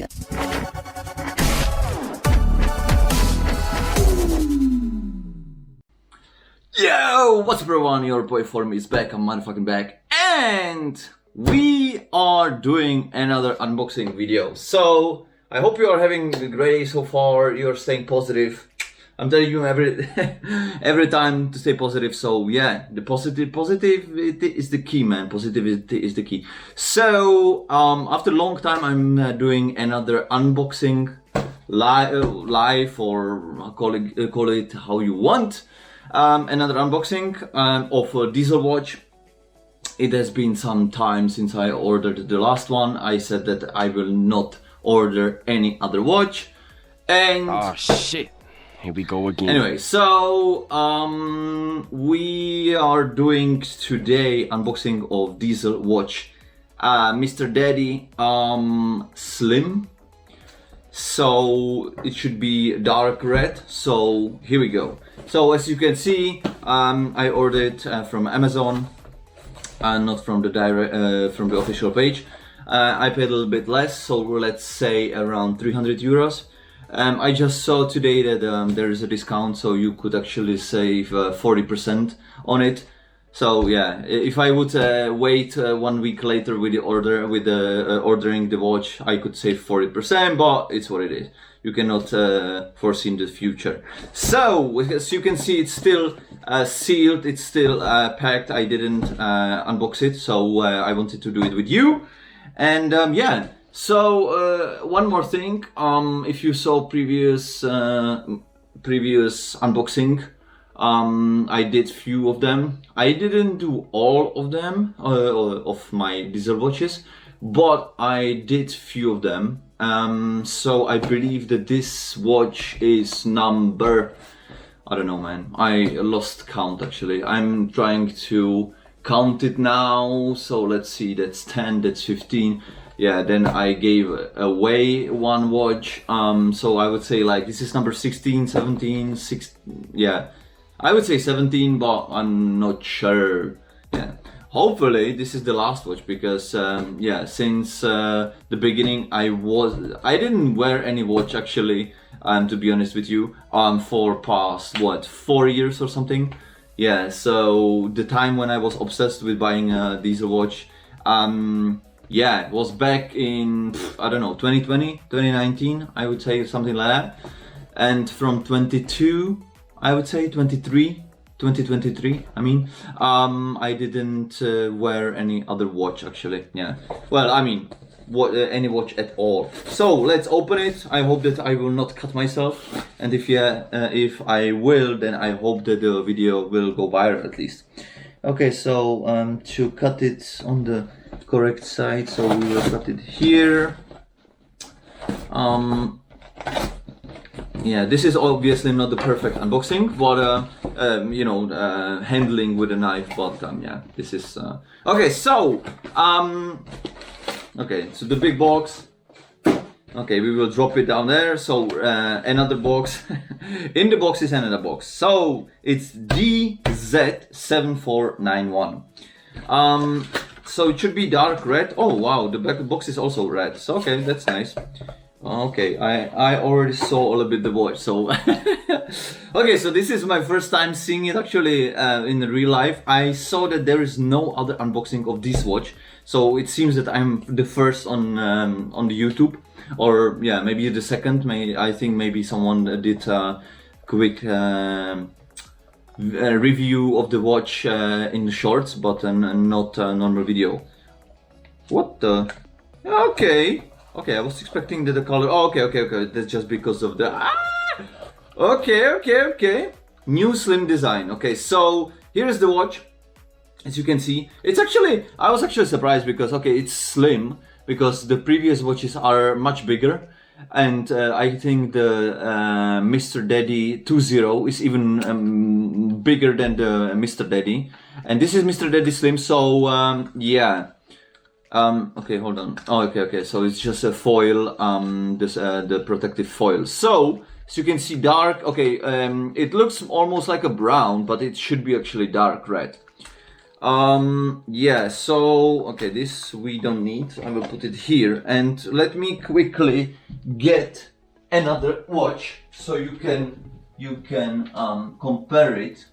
second. Yo, what's up everyone, your boy FORMI is back, I'm motherfucking back, and we are doing another unboxing video. So, I hope you are having a great day so far, you're staying positive. I'm telling you every time to stay positive, so yeah, the positivity is the key, man, positivity is the key. So, after a long time I'm doing another unboxing live, or call it how you want. Another unboxing of a diesel watch. It has been some time since I ordered the last one. I said that I will not order any other watch, and oh shit, here we go again. Anyway, so we are doing today unboxing of diesel watch, Mr. Daddy Slim. So it should be dark red. So here we go. So as you can see, I ordered from Amazon, not from the direct, from the official page. I paid a little bit less, so let's say around 300 euros. I just saw today that there is a discount, so you could actually save 40% on it. So yeah, if I would wait 1 week later with the order, ordering the watch, I could save 40%, but it's what it is. You cannot foresee the future. So as you can see, it's still sealed, it's still packed. I didn't unbox it, so I wanted to do it with you. And yeah, so one more thing. If you saw previous unboxing, I did few of them. I didn't do all of them of my diesel watches, but I did few of them. So I believe that this watch is number, I don't know, man, I lost count actually. I'm trying to count it now. So let's see, that's 10, that's 15. Yeah, then I gave away one watch. So I would say like this is number 16, 17, 16, yeah. I would say 17, but I'm not sure. Yeah, hopefully this is the last watch, because yeah, since the beginning I didn't wear any watch actually, to be honest with you, for past what, 4 years or something. Yeah, so the time when I was obsessed with buying a diesel watch, yeah, it was back in, I don't know, 2020, 2019, I would say, something like that. And from 22, I would say 2023, I mean, I didn't wear any other watch actually, yeah. Well, I mean, any watch at all. So let's open it. I hope that I will not cut myself, and if yeah, if I will, then I hope that the video will go viral at least. Okay, so to cut it on the correct side, so we will cut it here. Yeah, this is obviously not the perfect unboxing, but you know, handling with a knife. But yeah, this is okay. So okay, so the big box. Okay, we will drop it down there. So another box. In the box is another box. So it's DZ7491. So it should be dark red. Oh wow, the back box is also red. So okay, that's nice. Okay, I already saw a little bit the watch, so okay, so this is my first time seeing it actually in real life. I saw that there is no other unboxing of this watch, so it seems that I'm the first on the YouTube, or yeah, maybe the second. I think maybe someone did a quick review of the watch in the shorts, but not a normal video. What the? Okay. Okay, I was expecting that the color. Oh, okay. That's just because of the. Okay. New slim design. Okay, so here is the watch. As you can see, it's actually. I was actually surprised because okay, it's slim, because the previous watches are much bigger, and I think the Mr. Daddy 20 is even bigger than the Mr. Daddy, and this is Mr. Daddy Slim. So yeah. Okay, hold on. Oh, okay. So it's just a foil, the protective foil. So as you can see, dark. Okay, it looks almost like a brown, but it should be actually dark red. Yeah, so okay, this we don't need. I will put it here, and let me quickly get another watch so you can compare it.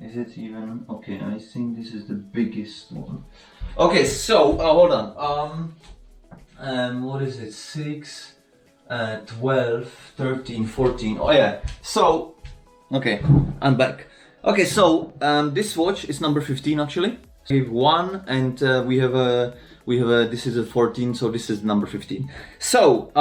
Is it even okay? I think this is the biggest one. Okay, so hold on. What is it? 6, 12, 13, 14. Oh yeah. So okay, I'm back. Okay, so this watch is number 15 actually. We have one, and we have a this is a 14, so this is number 15. So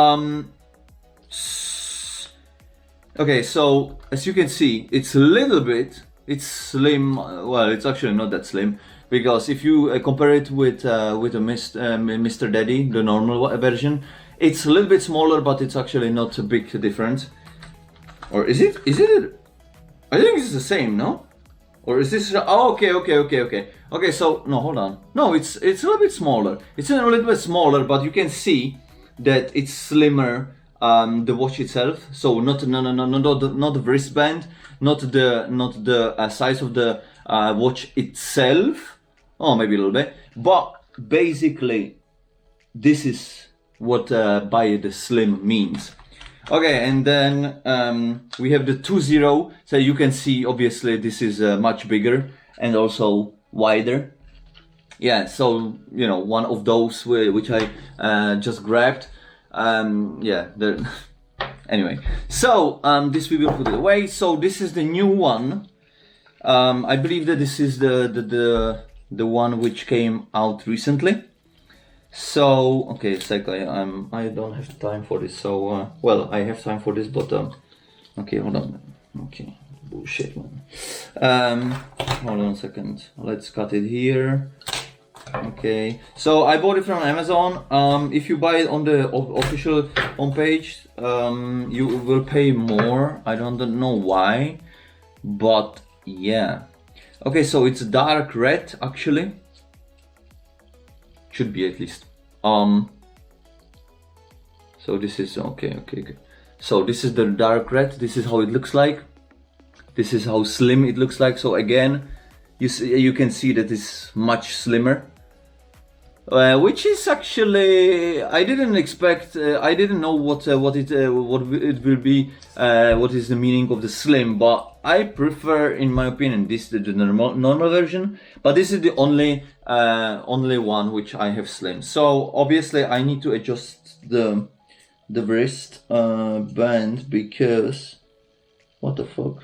okay, so as you can see, it's a little bit, it's slim. Well, it's actually not that slim, because if you compare it with a Mr. Daddy, the normal version, it's a little bit smaller, but it's actually not a big difference. Or is it? Is it? I think it's the same, no? Or is this? Oh, okay. Okay, so no, hold on. No, it's a little bit smaller. It's a little bit smaller, but you can see that it's slimmer. The watch itself. So not the wristband, not the size of the watch itself. Oh, maybe a little bit. But basically, this is what by the slim means. Okay, and then we have the 2.0, so you can see obviously this is much bigger and also wider. Yeah, so you know, one of those which I just grabbed. Yeah, anyway, so this we will put it away. So this is the new one. I believe that this is the one which came out recently. So okay, second, I don't have time for this. So well, I have time for this, but okay, hold on. Okay, bullshit, man. Hold on a second. Let's cut it here. Okay, so I bought it from Amazon. If you buy it on the official homepage, you will pay more. I don't know why, but yeah. Okay, so it's dark red actually. Should be at least. So this is okay. So this is the dark red. This is how it looks like. This is how slim it looks like. So again, you can see that it's much slimmer. Which is actually, I didn't expect. I didn't know what it will be. What is the meaning of the slim? But I prefer, in my opinion, this the normal version. But this is the only one which I have slim. So obviously I need to adjust the wrist band, because what the fuck.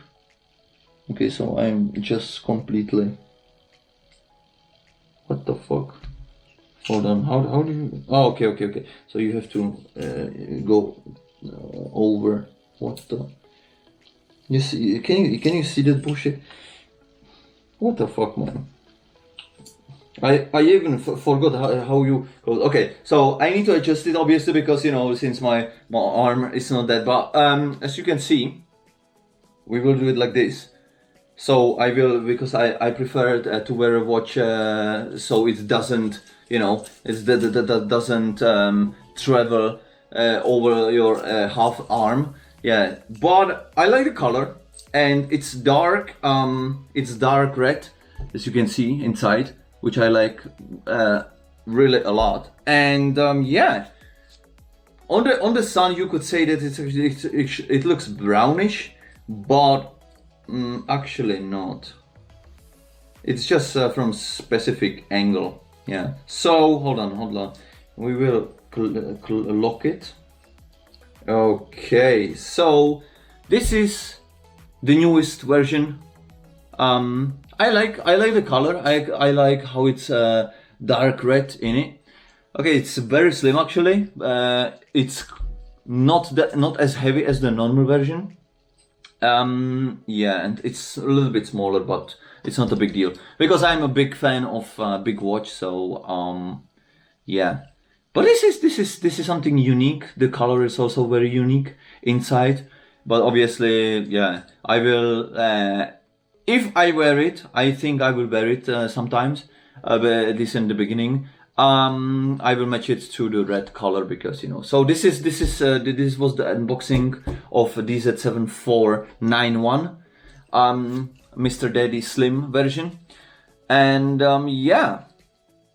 Okay, so I'm just completely. What the fuck. Hold on, how do you... Oh, okay. So you have to go over... What the... You see, can you see that bullshit? What the fuck, man? I even forgot how you... Okay, so I need to adjust it, obviously, because, you know, since my arm is not that... But as you can see, we will do it like this. So I will, because I prefer to wear a watch so it doesn't... You know, that doesn't travel over your half arm. Yeah, but I like the color, and it's dark. It's dark red, as you can see inside, which I like really a lot. And yeah, on the sun you could say that it looks brownish, but actually not. It's just from specific angle. Yeah, so hold on. We will lock it. Okay, so this is the newest version. I like the color. I like how it's dark red in it. Okay, it's very slim actually. It's not as heavy as the normal version. Yeah, and it's a little bit smaller, but it's not a big deal, because I'm a big fan of big watch. So yeah, but this is something unique. The color is also very unique inside. But obviously, yeah, I will. If I wear it, I think I will wear it sometimes. At least in the beginning. I will match it to the red color, because you know. So this was the unboxing of DZ7491. Mr. Daddy Slim version. And yeah,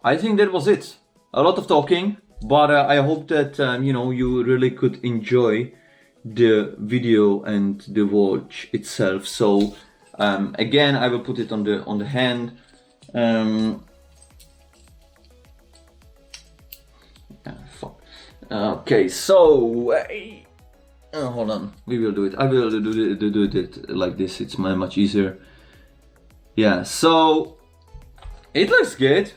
I think that was it. A lot of talking, but I hope that you know, you really could enjoy the video and the watch itself. So again, I will put it on the hand. Okay, so hold on, we will do it. I will do it like this. It's much easier. Yeah, so it looks good.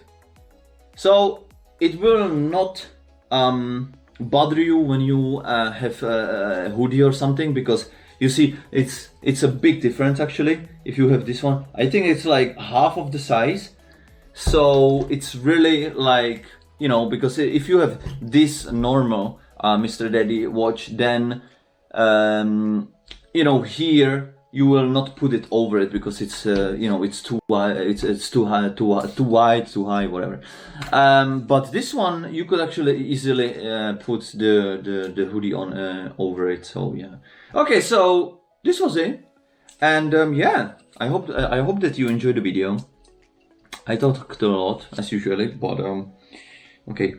So it will not bother you when you have a hoodie or something, because you see it's a big difference actually. If you have this one, I think it's like half of the size. So it's really like, you know, because if you have this normal Mr. Daddy watch, then you know, here you will not put it over it because it's you know, it's too wide, it's too high, too wide, too high, whatever. But this one you could actually easily put the hoodie on over it. So yeah. Okay, so this was it, and yeah, I hope that you enjoyed the video. I talked a lot as usually, but okay,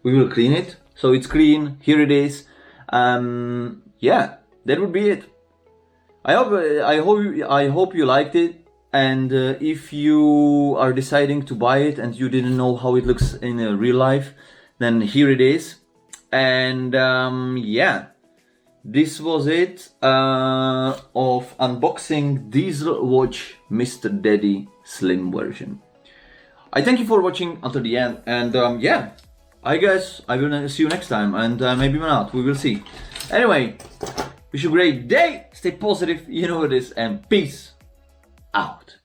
we will clean it. So it's clean. Here it is. Yeah, that would be it. I hope you liked it. And if you are deciding to buy it and you didn't know how it looks in real life, then here it is. And yeah, this was it of unboxing Diesel Watch Mr. Daddy Slim version. I thank you for watching until the end, and yeah, I guess I will see you next time, and maybe not, we will see. Anyway, wish you a great day, stay positive, you know what it is, and peace out.